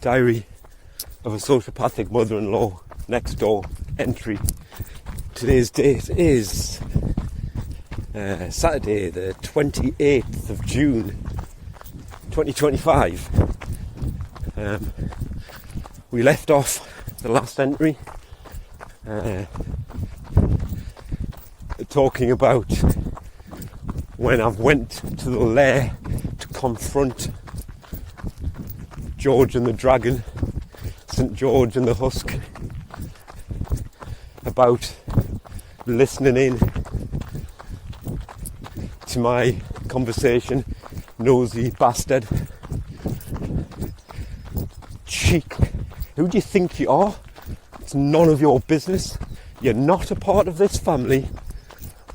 Diary of a Sociopathic Mother-in-Law Next Door entry. Today's date is Saturday the 28th of June 2025. We left off the last entry talking about when I've went to the lair to confront George and the Dragon, St. George and the Husk, about listening in to my conversation. Nosy bastard. Cheek. Who do you think you are? It's none of your business. You're not a part of this family,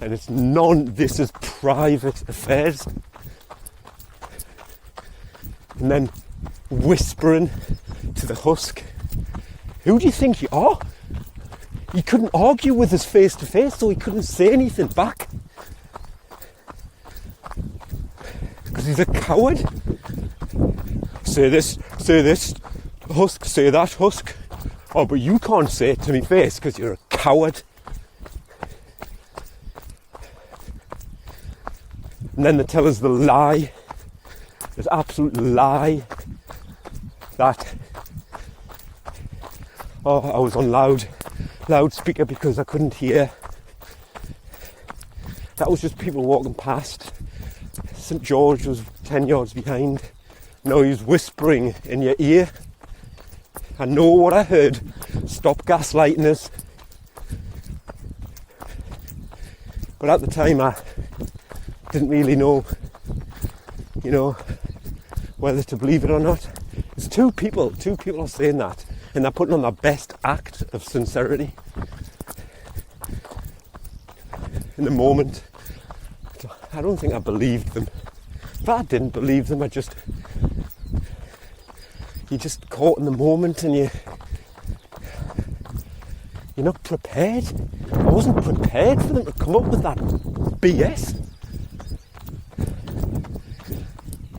and this is private affairs. And then whispering to the Husk, who do you think you are? He couldn't argue with us face to face, so he couldn't say anything back. Because he's a coward. Say this, Husk, say that, Husk. Oh, but you can't say it to me face because you're a coward. And then they tell us the lie, this absolute lie, that I was on loudspeaker because I couldn't hear. That was just people walking past. St. George was 10 yards behind. No, he was whispering in your ear. I know what I heard. Stop gaslighting us. But at the time I didn't really know, whether to believe it or not. It's two people are saying that, and they're putting on their best act of sincerity. In the moment, I don't think I believed them. But I didn't believe them. You're just caught in the moment, and you're not prepared. I wasn't prepared for them to come up with that BS.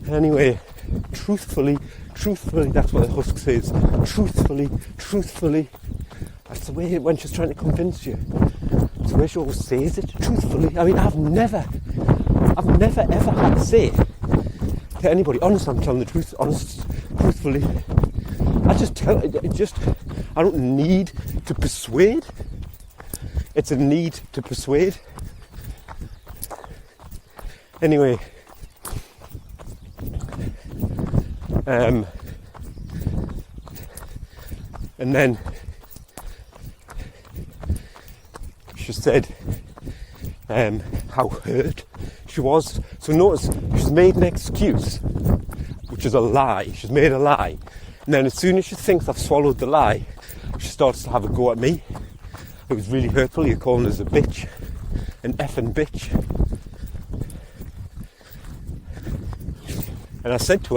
Anyway, truthfully, that's what the Husk says. Truthfully. That's the way when she's trying to convince you. That's the way she always says it. Truthfully. I mean, I've never ever had to say to anybody, honest, I'm telling the truth, truthfully. I don't need to persuade. It's a need to persuade. Anyway, and then she said how hurt she was. So notice, she's made an excuse, which is a lie. She's made a lie. And then as soon as she thinks I've swallowed the lie, she starts to have a go at me. It was really hurtful. You're calling us a bitch. An effing bitch. And I said to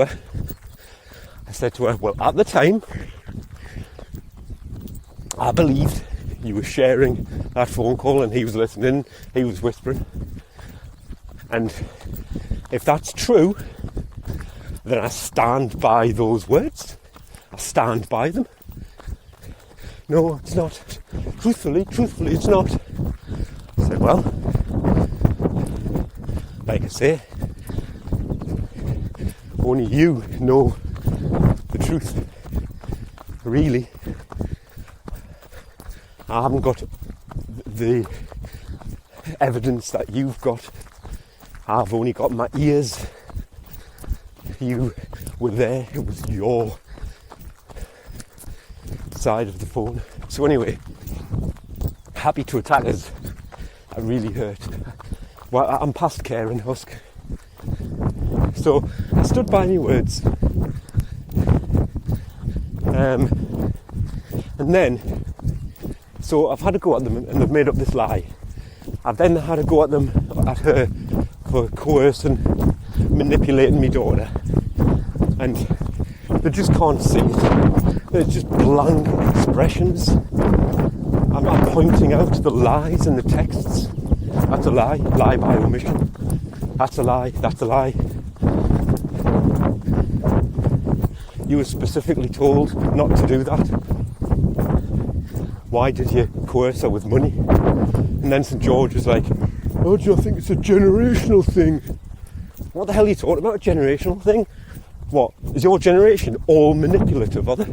her, well, at the time, I believed you were sharing that phone call and he was listening, he was whispering. And if that's true, then I stand by those words. I stand by them. No, it's not. Truthfully, it's not. I said, well, like I say, only you know the truth. Really. I haven't got the evidence that you've got. I've only got my ears. You were there. It was your side of the phone. So anyway, happy to attack us. That really hurt. Well, I'm past caring, Husk. So I stood by my words. And then, so I've had a go at them and they've made up this lie. I've then had a go at her for coercing, manipulating my daughter. And they just can't see it. There's just blank expressions. I'm pointing out the lies in the texts. That's a lie by omission. That's a lie. You were specifically told not to do that. Why did you coerce her with money? And then St George was like, oh, do you think it's a generational thing? What the hell are you talking about, a generational thing? What, is your generation all manipulative, are they?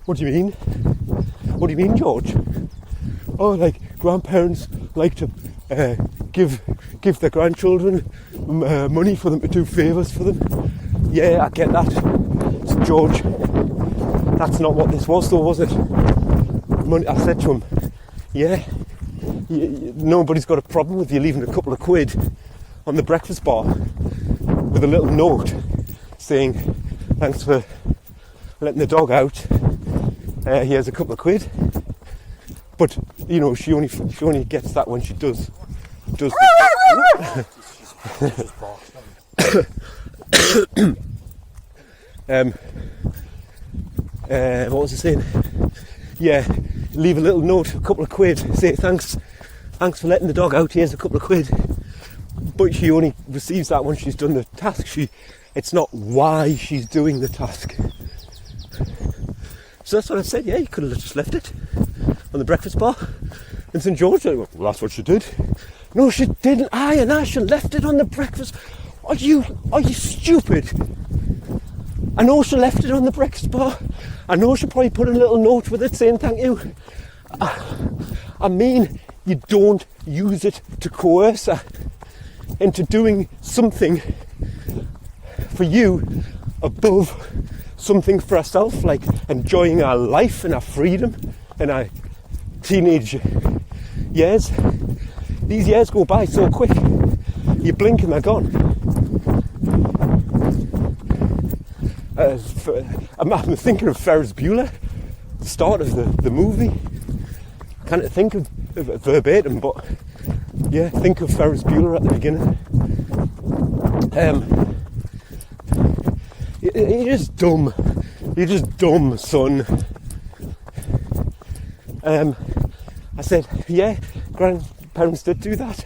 What do you mean? What do you mean, George? Oh, like, grandparents like to give their grandchildren money for them to do favours for them. Yeah, I get that. St George, that's not what this was though, was it? Money, I said to him, yeah, nobody's got a problem with you leaving a couple of quid on the breakfast bar with a little note saying, thanks for letting the dog out, here's a couple of quid. But, you know, she only gets that when she does the what was I saying? Yeah, leave a little note, a couple of quid, say thanks for letting the dog out, here's a couple of quid. But she only receives that when she's done the task. It's not why she's doing the task. So that's what I said, yeah, you could have just left it on the breakfast bar. And St George said, well, that's what she did. No, she didn't. She left it on the breakfast. Are you stupid? I know she left it on the breakfast bar. I know she probably put a little note with it saying thank you. I mean, you don't use it to coerce her into doing something for you above something for herself, like enjoying our life and our freedom and our teenage years. These years go by so quick. You blink and they're gone. I'm thinking of Ferris Bueller, the start of the movie. Can't think of verbatim, but yeah, think of Ferris Bueller at the beginning. You're just dumb. You're just dumb, son. I said, yeah, grandparents did do that.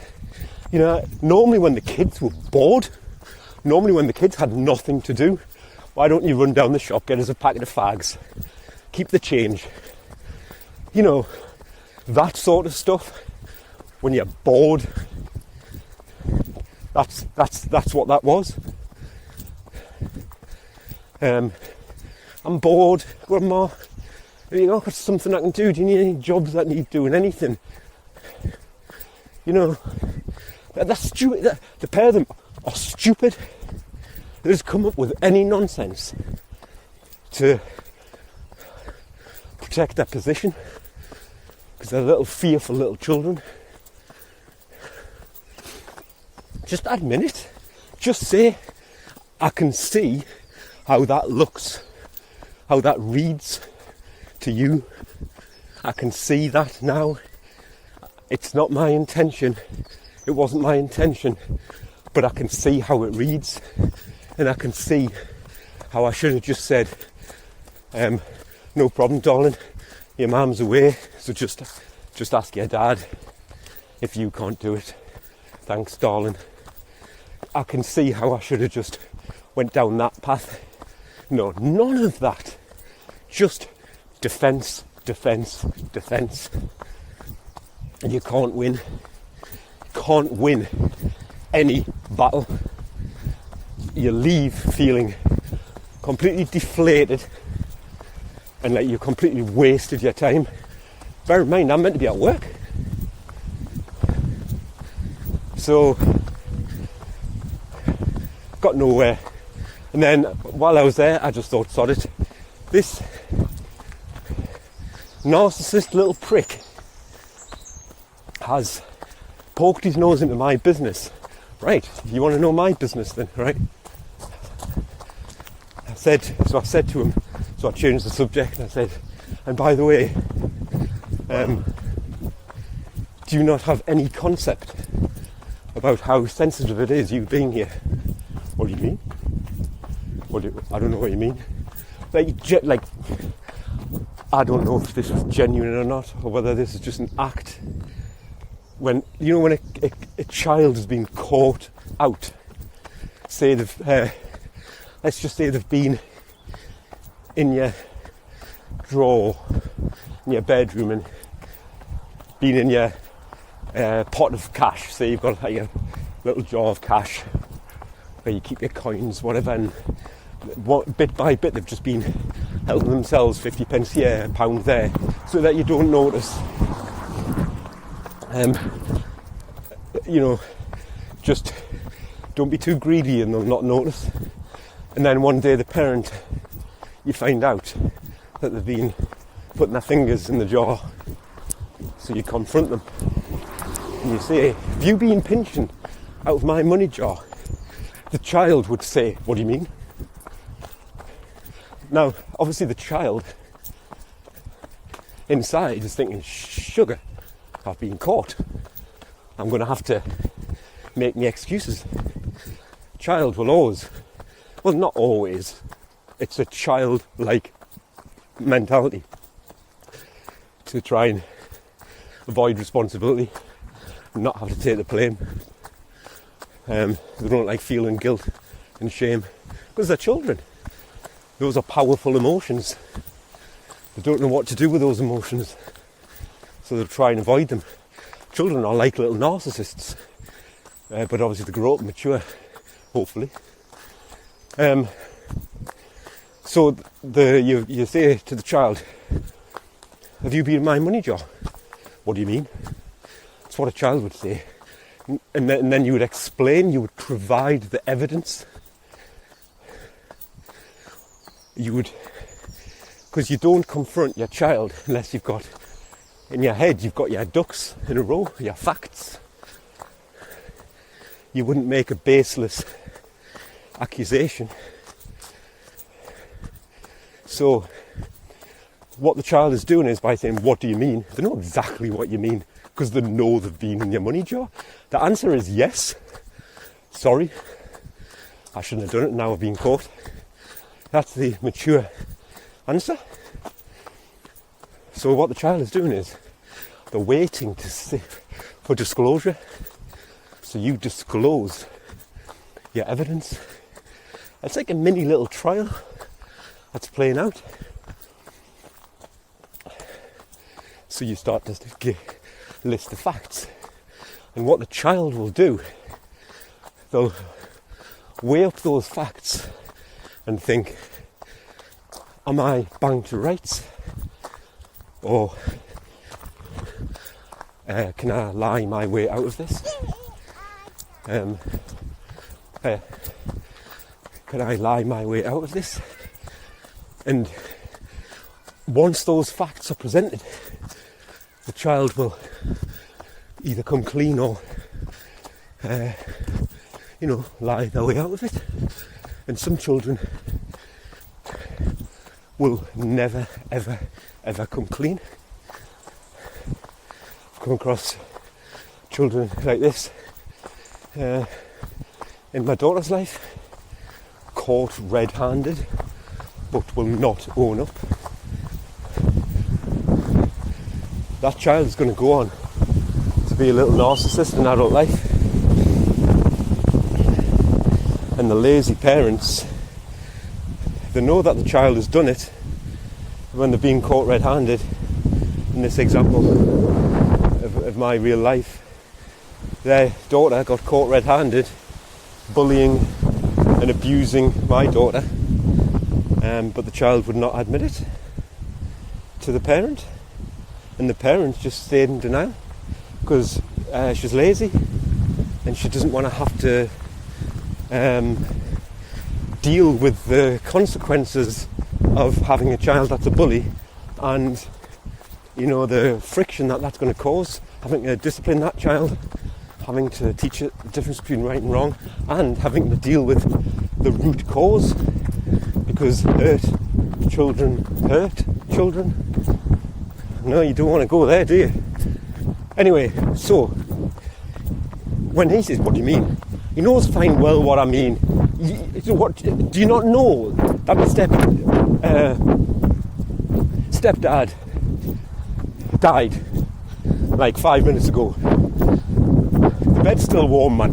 You know, normally when the kids were bored, normally when the kids had nothing to do, why don't you run down the shop, get us a packet of fags, keep the change. You know, that sort of stuff. When you're bored, that's what that was. I'm bored, Grandma. You know, got something I can do. Do you need any jobs that need doing? Anything? You know, that's stupid. The pair of them are stupid. They just come up with any nonsense to protect their position because they're little fearful little children. Just admit it. Just say, I can see how that looks, how that reads to you. I can see that now. It's not my intention. It wasn't my intention. But I can see how it reads. And I can see how I should have just said, no problem, darling. Your mum's away, so just ask your dad if you can't do it. Thanks, darling. I can see how I should have just went down that path. No, none of that. Just defence, defence, defence. And you can't win. You can't win any battle. You leave feeling completely deflated and like you completely wasted your time. Bear in mind, I'm meant to be at work. So, got nowhere. And then, while I was there, I just thought, sod it. This narcissist little prick has poked his nose into my business. Right, you want to know my business then, right? I said to him, so I changed the subject and I said, and by the way, do you not have any concept about how sensitive it is, you being here? What do you mean? I don't know what you mean. Like, I don't know if this was genuine or not, or whether this is just an act. When a child has been caught out, say let's just say they've been in your drawer, in your bedroom, and been in your pot of cash. So you've got like a little jar of cash where you keep your coins, whatever, and bit by bit they've just been helping themselves 50p here, a pound there, so that you don't notice. Just don't be too greedy and they'll not notice. And then one day the parent, you find out that they've been putting their fingers in the jar. So you confront them and you say, have you been pinching out of my money jar? The child would say, what do you mean? Now, obviously the child inside is thinking, sugar, I've been caught. I'm going to have to make me excuses. Child will always, well, not always, it's a childlike mentality to try and avoid responsibility and not have to take the blame. They don't like feeling guilt and shame because they're children. Those are powerful emotions. They don't know what to do with those emotions, so they'll try and avoid them. Children are like little narcissists, but obviously they grow up and mature, hopefully. So you say to the child, have you been in my money jar? What do you mean? That's what a child would say. And then you would explain, you would provide the evidence. You would, because you don't confront your child unless you've got, in your head, you've got your ducks in a row, your facts. You wouldn't make a baseless accusation. So what the child is doing is by saying, what do you mean? They know exactly what you mean because they know they've been in your money jar. The answer is yes. Sorry, I shouldn't have done it, now I've been caught. That's the mature answer. So what the child is doing is they're waiting to see for disclosure. So you disclose your evidence. It's like a mini little trial that's playing out. So you start to list the facts. And what the child will do, they'll weigh up those facts and think, am I bound to rights? Or can I lie my way out of this? Can I lie my way out of this? And once those facts are presented, the child will either come clean or, lie their way out of it. And some children will never, ever, ever come clean. I've come across children like this in my daughter's life, caught red-handed, but will not own up. That child is going to go on to be a little narcissist in adult life. And the lazy parents, they know that the child has done it when they're being caught red-handed. In this example of my real life, their daughter got caught red-handed bullying and abusing my daughter, but the child would not admit it to the parent, and the parent just stayed in denial because she's lazy and she doesn't want to have to deal with the consequences of having a child that's a bully, and the friction that's going to cause, having to discipline that child, having to teach it the difference between right and wrong, and having to deal with the root cause, because hurt children. No, you don't want to go there, do you? Anyway, so when he says, what do you mean? He knows fine well what I mean. Do you not know that my stepdad died like 5 minutes ago? The bed's still warm, man.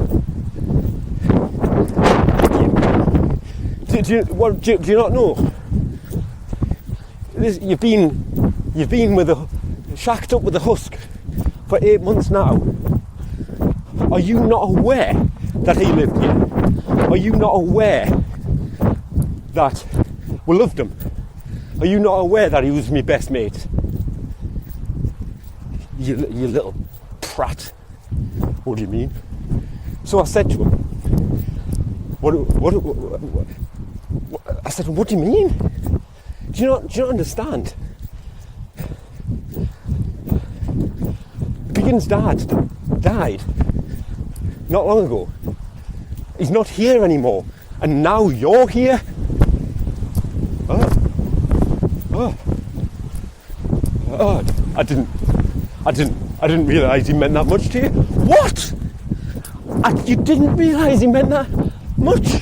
Do you not know? You've been shacked up with a husk for 8 months now. Are you not aware that he lived here? Are you not aware that we loved him? Are you not aware that he was my best mate? You little prat. What do you mean? So I said to him, I said, what do you mean? Do you not understand? Begin's dad died not long ago. He's not here anymore, and now you're here. I didn't realise he meant that much to you. What? You didn't realise he meant that much?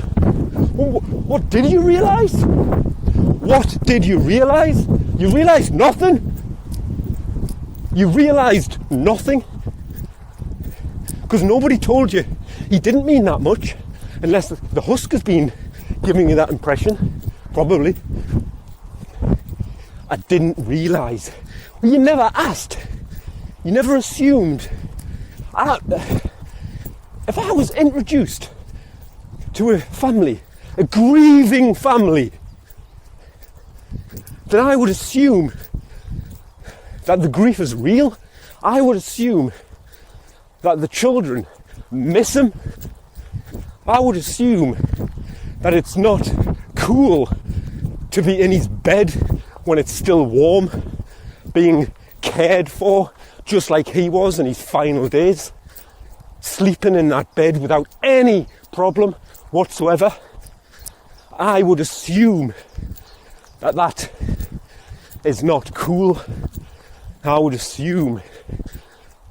What did you realise? What did you realise? You realised nothing? You realised nothing? Because nobody told you he didn't mean that much, unless the husk has been giving you that impression. Probably. I didn't realise. Well, you never asked. You never assumed. If I was introduced to a family, a grieving family, then I would assume that the grief is real. I would assume that the children miss him. I would assume that it's not cool to be in his bed when it's still warm, being cared for just like he was in his final days, sleeping in that bed without any problem whatsoever. I would assume that that is not cool. I would assume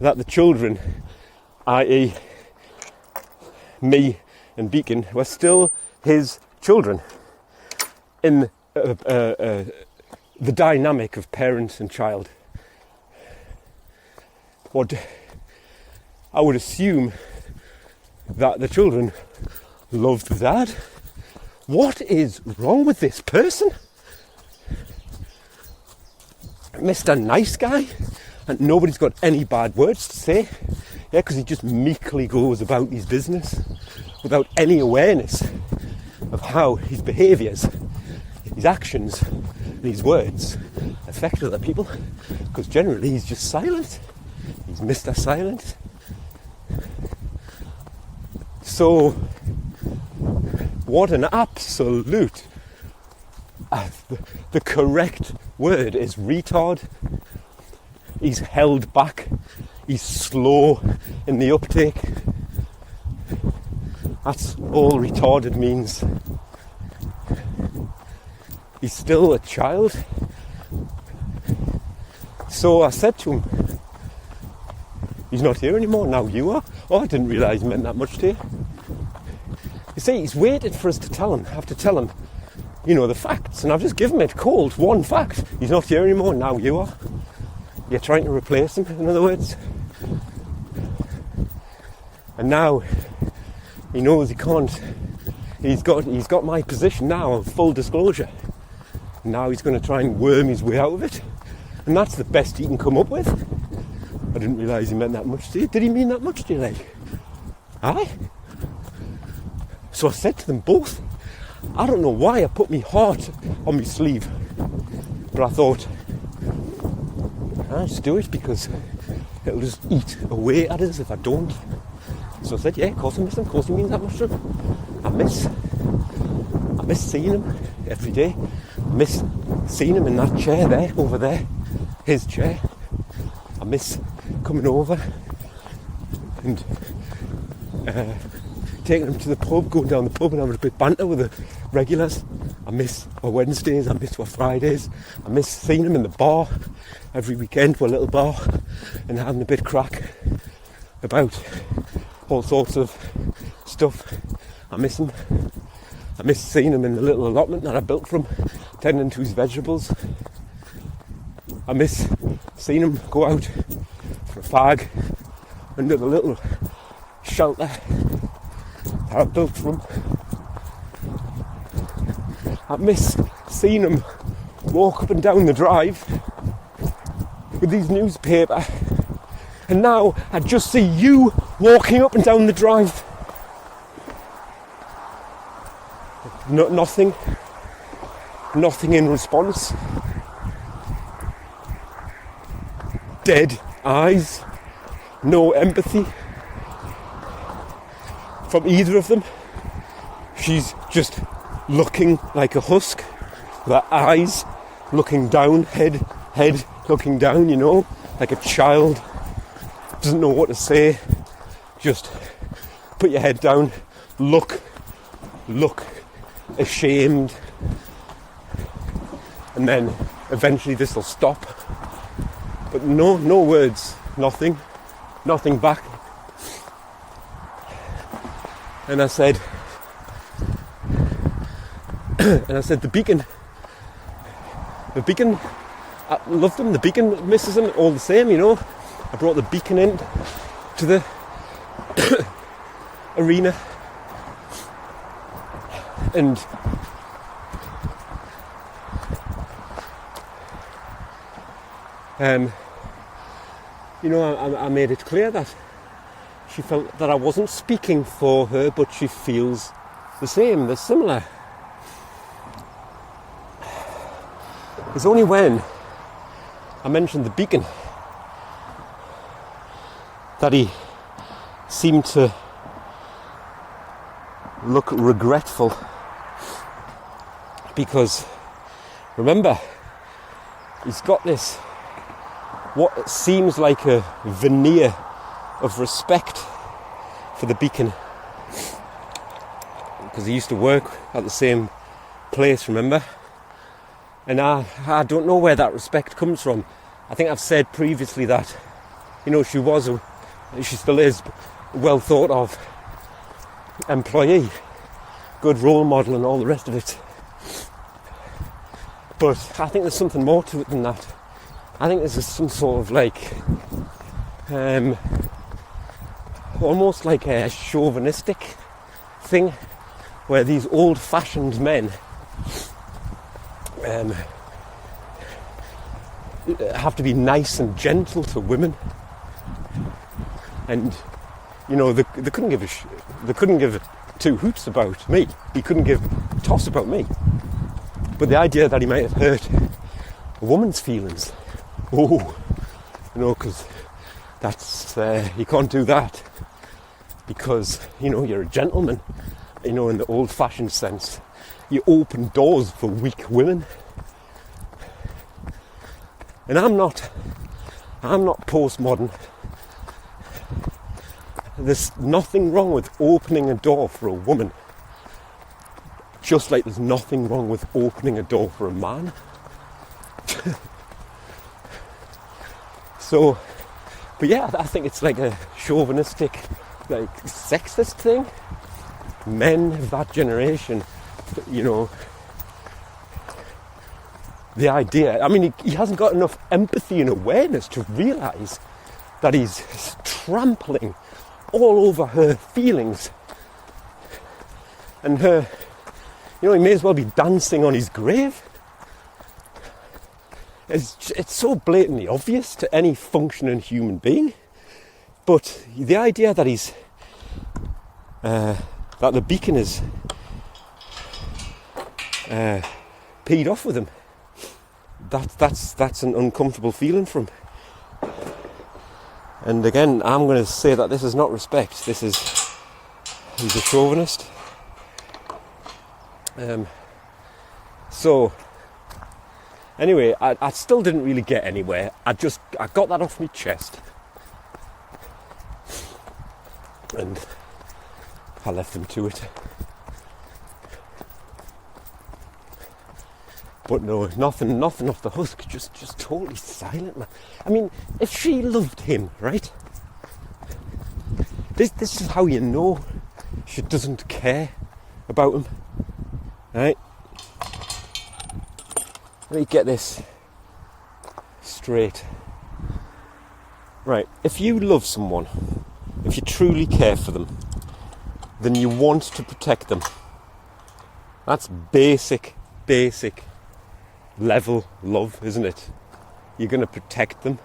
that the children, i.e. me and Beacon, were still his children in the dynamic of parent and child. What I would assume that the children loved the dad. What is wrong with this person? Mr. Nice Guy, and nobody's got any bad words to say. Yeah, because he just meekly goes about his business without any awareness of how his behaviours, his actions, and his words affect other people. Because generally he's just silent. He's Mr. Silent. So, what an absolute... the correct word is retard. He's held back. He's slow in the uptake. That's all retarded means. He's still a child. So I said to him, he's not here anymore, now you are. Oh, I didn't realise he meant that much to you. You see, he's waited for us to tell him. I have to tell him, you know, the facts. And I've just given it cold, one fact. He's not here anymore, now you are. You're trying to replace him, in other words. And now he knows he can't. He's got my position now on full disclosure. Now he's going to try and worm his way out of it. And that's the best he can come up with. I didn't realise he meant that much to you. Did he mean that much to you, like? Aye? So I said to them both, I don't know why I put my heart on my sleeve. But I thought, I'll just do it because it'll just eat away at us if I don't. So I said, yeah, of course I miss him. Of course he means that much to him. I miss seeing him every day. I miss seeing him in that chair there, over there. His chair. I miss coming over and taking him to the pub, going down the pub and having a bit of banter with the regulars. I miss our Wednesdays, I miss our Fridays. I miss seeing him in the bar every weekend, to a little bar, and having a bit of crack about all sorts of stuff. I miss him. I miss seeing him in the little allotment that I built for him, tending to his vegetables. I miss seeing him go out for a fag under the little shelter that I built for him. I miss seeing him walk up and down the drive with his newspaper. And now I just see you walking up and down the drive. Nothing in response. Dead eyes. No empathy from either of them. She's just looking like a husk, with her eyes looking down, head looking down, you know, like a child. Doesn't know what to say. Just put your head down, look ashamed, and then eventually this will stop. But no words, nothing back. And I said, the beacon, I loved him, the beacon misses him all the same, you know. I brought the beacon in to the arena, and you know, I made it clear that she felt that I wasn't speaking for her, but she feels the same, they're similar. It's only when I mentioned the beacon that he seemed to look regretful, because remember, he's got this what seems like a veneer of respect for the beacon, because he used to work at the same place, remember? And I don't know where that respect comes from. I think I've said previously that, you know, she still is a well thought of employee, good role model and all the rest of it. But I think there's something more to it than that. I think this is some sort of like almost like a chauvinistic thing, where these old-fashioned men have to be nice and gentle to women, and you know they couldn't give two hoots about me. He couldn't give a toss about me. But the idea that he might have hurt a woman's feelings, you know, because that's you can't do that, because you know you're a gentleman, you know, in the old-fashioned sense. You open doors for weak women. And I'm not postmodern. There's nothing wrong with opening a door for a woman, just like there's nothing wrong with opening a door for a man. So, but yeah, I think it's like a chauvinistic, like sexist thing. Men of that generation, you know, the idea, I mean, he hasn't got enough empathy and awareness to realise that he's trampling all over her feelings. And her, you know, he may as well be dancing on his grave. It's so blatantly obvious to any functioning human being. But the idea that he's, that the beacon is peed off with him, that's an uncomfortable feeling for him. And again, I'm going to say that this is not respect. He's a chauvinist. So anyway, I still didn't really get anywhere. I got that off my chest, and I left him to it. But no, nothing off the husk, just totally silent, man. I mean, if she loved him, right? This is how you know she doesn't care about him, right? Let me get this straight. Right, if you love someone, if you truly care for them, then you want to protect them. That's basic basic level love, isn't it? You're going to protect them.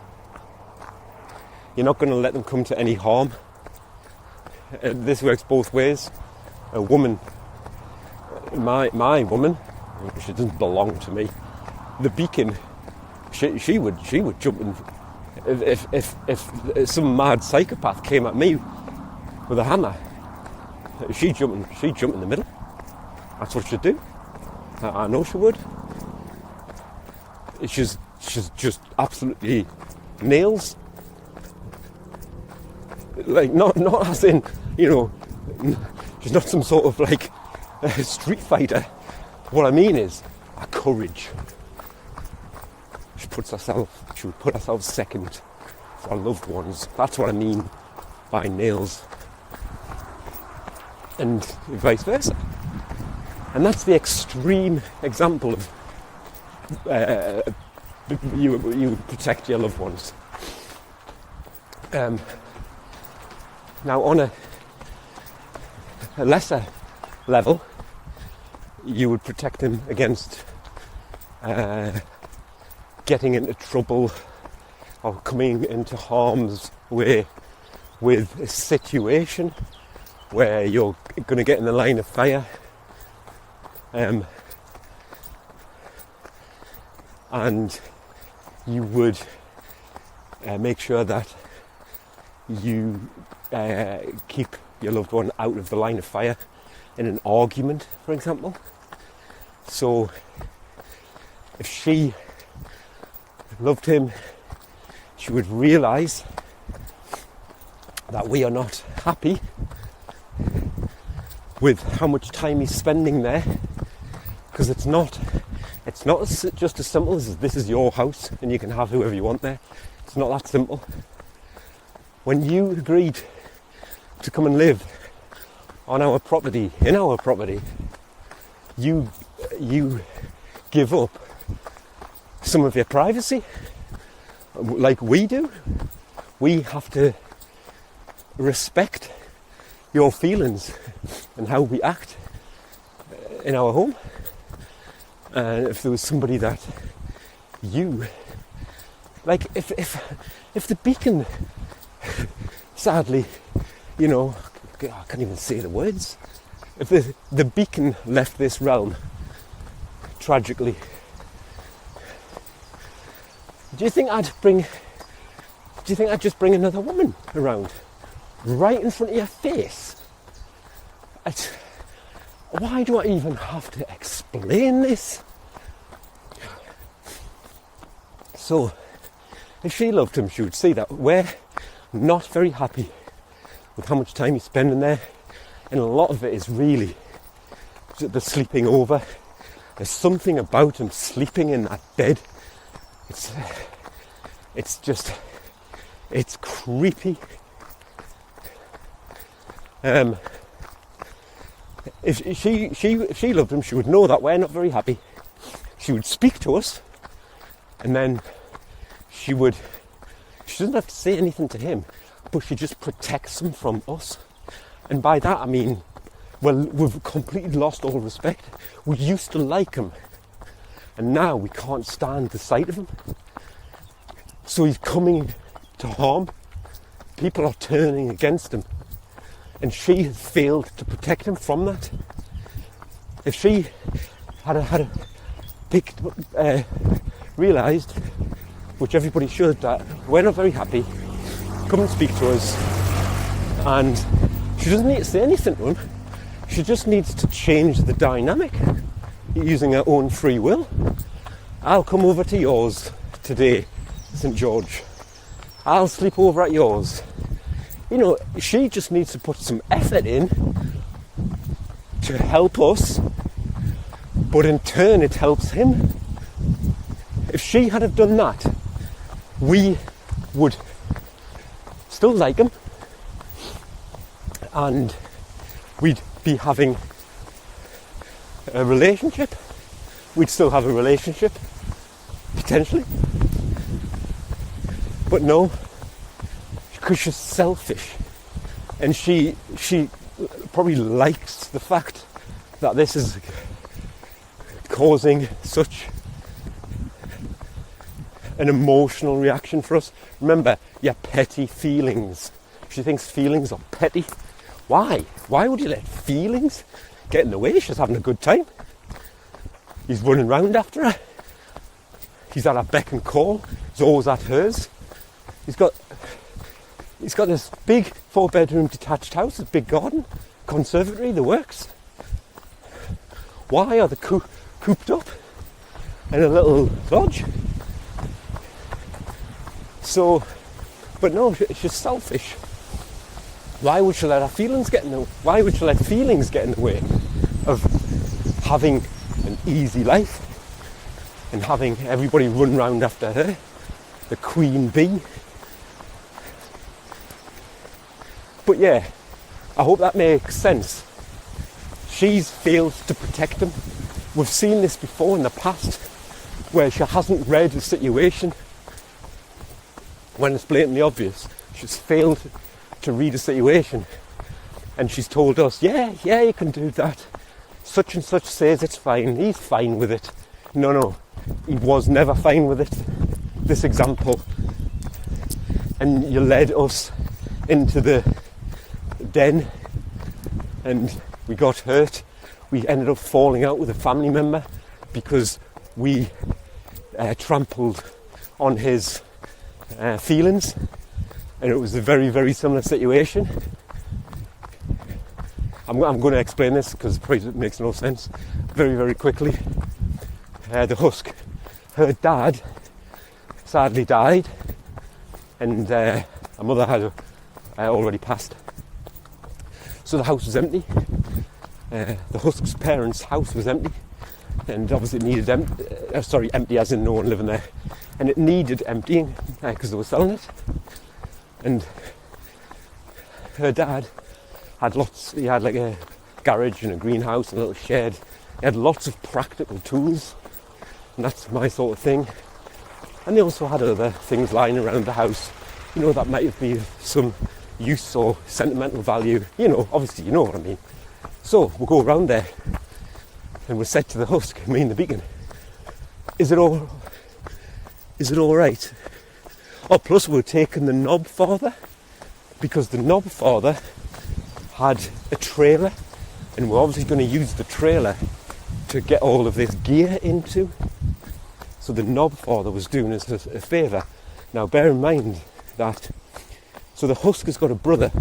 You're not going to let them come to any harm. This works both ways. A woman, my woman, she doesn't belong to me. The beacon, she would jump in. If some mad psychopath came at me with a hammer, she'd jump in the middle. That's what she'd do. I know she would. She's just absolutely nails. Like not as in, she's not some sort of like street fighter. What I mean is a courage. She would put herself second for her loved ones. That's what I mean by nails. And vice versa. And that's the extreme example of you protect your loved ones. Now on a lesser level, you would protect them against getting into trouble or coming into harm's way with a situation where you're going to get in the line of fire. And you would make sure that you keep your loved one out of the line of fire in an argument, for example. So if she loved him, she would realise that we are not happy with how much time he's spending there, because it's not just as simple as this is your house and you can have whoever you want there. It's not that simple. When you agreed to come and live on our property, in our property, you give up some of your privacy, like we do. We have to respect your feelings and how we act in our home. And if there was somebody that you like, if the beacon, sadly, I can't even say the words. If the beacon left this realm tragically, do you think I'd just bring another woman around right in front of your face? Why do I even have to explain this? So, if she loved him, she would see that we're not very happy with how much time he's spending there, and a lot of it is really the sleeping over. There's something about him sleeping in that bed. It's creepy. If she loved him, she would know that we're not very happy. She would speak to us, and then she doesn't have to say anything to him, but she just protects him from us. And by that I mean, well, we've completely lost all respect. We used to like him, and now we can't stand the sight of him. So he's coming to harm. People are turning against him, and she has failed to protect him from that. If she had realised, which everybody should, that we're not very happy, come and speak to us, and she doesn't need to say anything to him. She just needs to change the dynamic using her own free will. I'll come over to yours today, St. George. I'll sleep over at yours. She just needs to put some effort in to help us, but in turn it helps him. If she had have done that, we would still like him, and we'd be having a relationship. We'd still have a relationship, potentially. But no, because she's selfish, and she probably likes the fact that this is causing such an emotional reaction for us. Remember, your petty feelings. She thinks feelings are petty. Why? Why would you let feelings get in the way? She's having a good time. He's running round after her. He's at her beck and call. He's always at hers. He's got this big 4-bedroom detached house, this big garden, conservatory, the works. Why are they cooped up in a little lodge? So, but no, she's selfish. Why would she let her feelings get in the way? Why would she let feelings get in the way of having an easy life and having everybody run round after her, the queen bee? But yeah, I hope that makes sense. She's failed to protect him. We've seen this before in the past, where she hasn't read the situation when it's blatantly obvious. She's failed to read the situation, and she's told us, yeah, you can do that. Such and such says it's fine. He's fine with it. No, he was never fine with it. This example, and you led us into the den, and we got hurt. We ended up falling out with a family member because we trampled on his feelings, and it was a very, very similar situation. I'm going to explain this because it probably makes no sense very, very quickly. The husk, her dad sadly died, and her mother had already passed, so the house was empty. The husk's parents' house was empty, and obviously it needed empty as in no one living there, and it needed emptying because they were selling it. And her dad had lots. He had like a garage and a greenhouse and a little shed. He had lots of practical tools, and that's my sort of thing. And they also had other things lying around the house, that might be some use or sentimental value. Obviously, you know what I mean. So we'll go around there, and we'll said to the husk, me and the beacon, is it all right? Oh, plus we're taking the knob father, because the knob father had a trailer, and we're obviously going to use the trailer to get all of this gear into. So the knob father was doing us a favour. Now bear in mind that, so the husk has got a brother.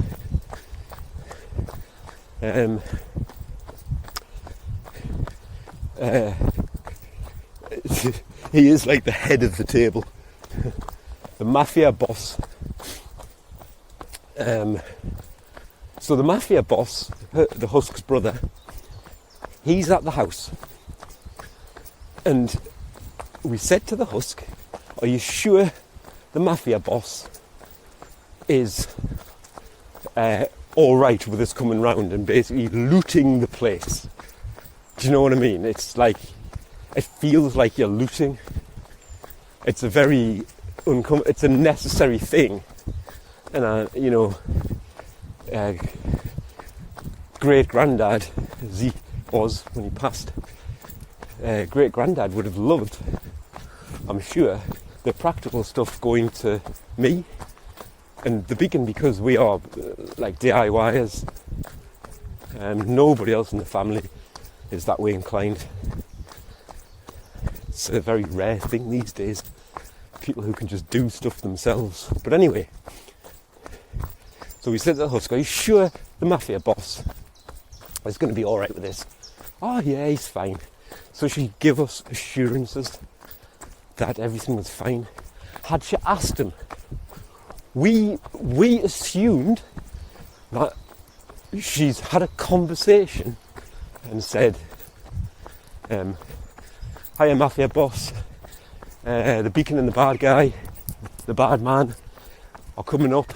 He is like the head of the table, the mafia boss. So the mafia boss, the husk's brother, he's at the house, and we said to the husk, are you sure the mafia boss is all right with us coming round and basically looting the place? Do you know what I mean? It's like, it feels like you're looting. It's a very it's a necessary thing. And great granddad, as he was when he passed, great granddad would have loved, I'm sure, the practical stuff going to me and the beacon, because we are like DIYers, and nobody else in the family is that way inclined. It's a very rare thing these days, people who can just do stuff themselves. But anyway, so we said to the husk, are you sure the mafia boss is going to be alright with this? Oh yeah, he's fine. So she gave us assurances that everything was fine. Had she asked him, we assumed that she's had a conversation and said, hiya mafia boss, the beacon and the bad guy, the bad man, are coming up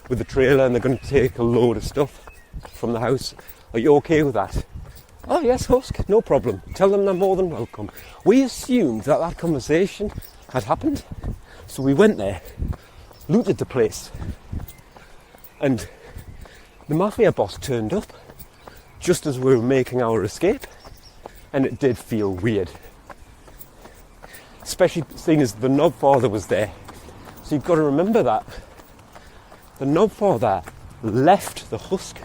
with the trailer and they're going to take a load of stuff from the house. Are you okay with that? Oh yes, husk, no problem. Tell them they're more than welcome. We assumed that conversation had happened, so we went there, looted the place, and the mafia boss turned up just as we were making our escape, And it did feel weird. Especially seeing as the Knobfather was there. So you've got to remember that. The Knobfather left the Husk,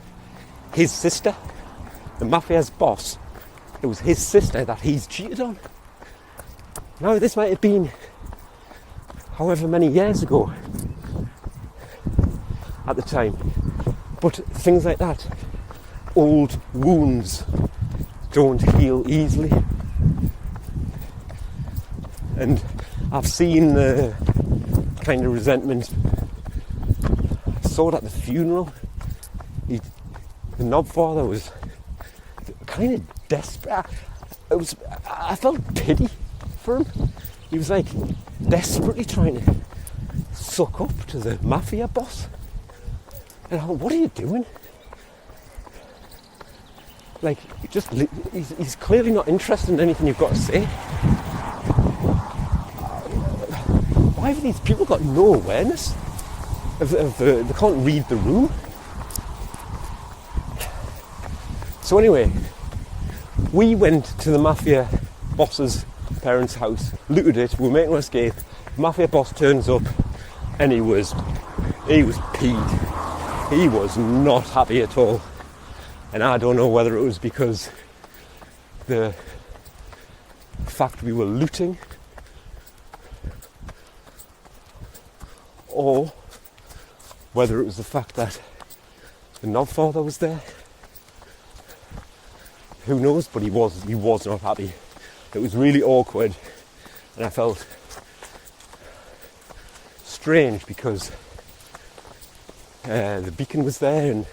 his sister, the mafia's boss. It was his sister that he's cheated on. Now this might have been however many years ago at the time. But things like that, old wounds don't heal easily. And I've seen the kind of resentment. I saw it at the funeral. The Knobfather was kind of desperate. I felt pity for him. He was like desperately trying to suck up to the mafia boss. And I thought, what are you doing? Like, he's clearly not interested in anything you've got to say. Why have these people got no awareness they can't read the room? So anyway, we went to the mafia boss's parents' house, looted it, we were making an escape. The mafia boss turns up and he was peed. He was not happy at all. And I don't know whether it was because the fact we were looting or whether it was the fact that the Knobfather was there. Who knows, but he was not happy. It was really awkward and I felt strange because the beacon was there and,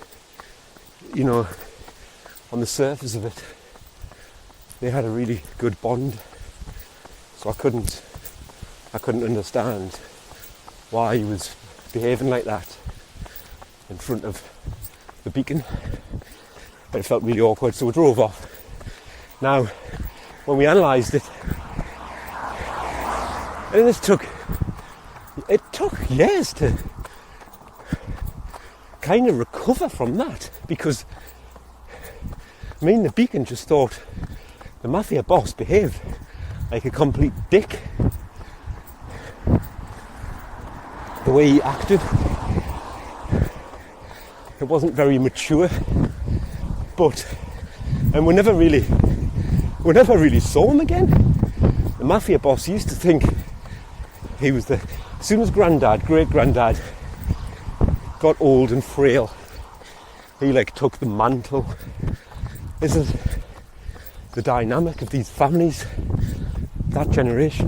you know, on the surface of it they had a really good bond, so I couldn't understand why he was behaving like that in front of the beacon, but it felt really awkward, so we drove off. Now when we analysed it, and it took years to kind of recover from that, because the beacon just thought the mafia boss behaved like a complete dick. The way he acted, it wasn't very mature, and we never really saw him again. The mafia boss used to think he was as soon as great granddad got old and frail, he took the mantle. This is the dynamic of these families, that generation.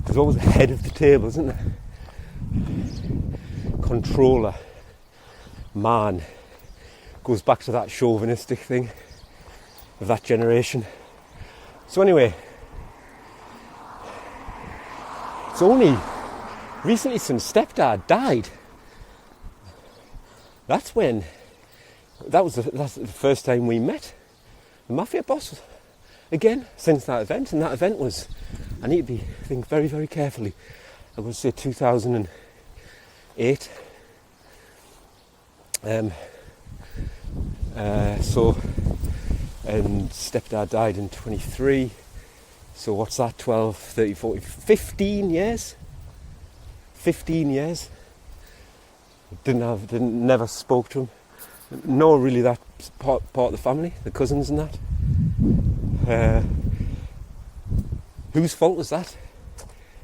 There's always a head of the table, isn't there? Controller, man, goes back to that chauvinistic thing of that generation. So anyway, it's only recently since stepdad died. That's the first time we met the mafia boss again since that event. And that event was, I need to think very, very carefully, I would say 2008. And stepdad died in 23. So what's that? 12, 30, 40, 15 years? 15 years. Never spoke to him. No, really, that part of the family, the cousins and that. Whose fault was that?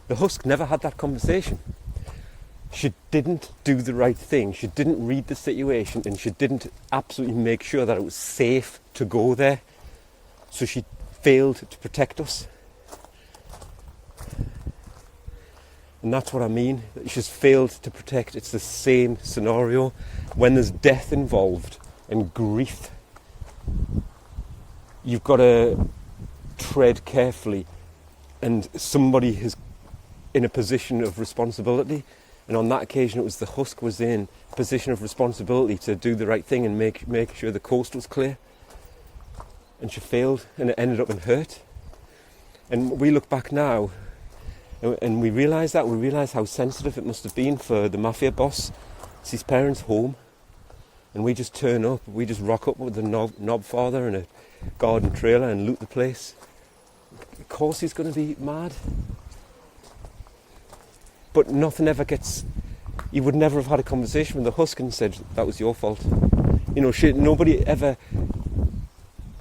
The Husk never had that conversation. She didn't do the right thing. She didn't read the situation, and she didn't absolutely make sure that it was safe to go there. So she failed to protect us. And that's what I mean. She's failed to protect. It's the same scenario. When there's death involved and grief, you've got to tread carefully. And somebody is in a position of responsibility. And on that occasion, it was the Husk was in a position of responsibility to do the right thing and make sure the coast was clear. And she failed, and it ended up in hurt. And we look back now, and we realise how sensitive it must have been for the mafia boss. It's his parents' home, and we just turn up, we just rock up with the Knobfather, and garden trailer and loot the place. Of course he's going to be mad. But nothing ever gets... He would never have had a conversation with the husk and said, that was your fault. You know, nobody ever...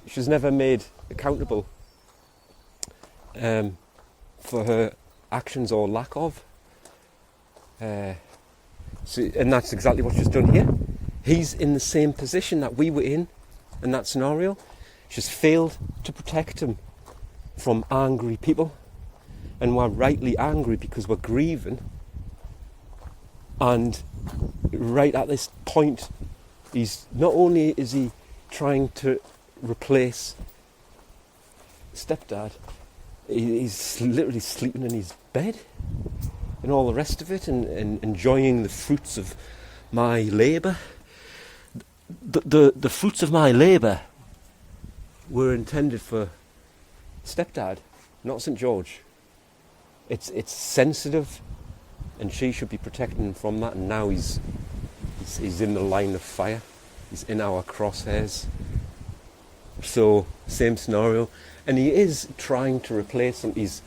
She's never made accountable for her actions or lack of. And that's exactly what she's done here. He's in the same position that we were in that scenario. She's failed to protect him from angry people. And we're rightly angry because we're grieving. And right at this point, he's not only is he trying to replace stepdad, he's literally sleeping in his bed and all the rest of it, and enjoying the fruits of my labour. The fruits of my labour were intended for stepdad, not St. George. It's sensitive, and she should be protecting him from that. And now he's in the line of fire. He's in our crosshairs. So same scenario, and he is trying to replace him. He's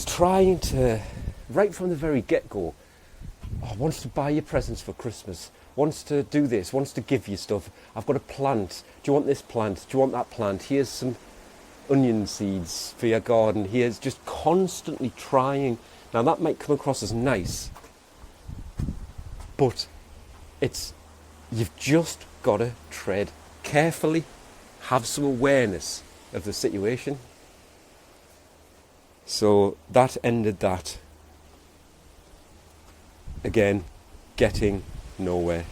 trying to, right from the very get-go, wants to buy you presents for Christmas, wants to do this, wants to give you stuff. I've got a plant. Do you want this plant? Do you want that plant? Here's some onion seeds for your garden. He is just constantly trying. Now that might come across as nice, but you've just got to tread carefully, have some awareness of the situation. So that ended that. Again, getting nowhere.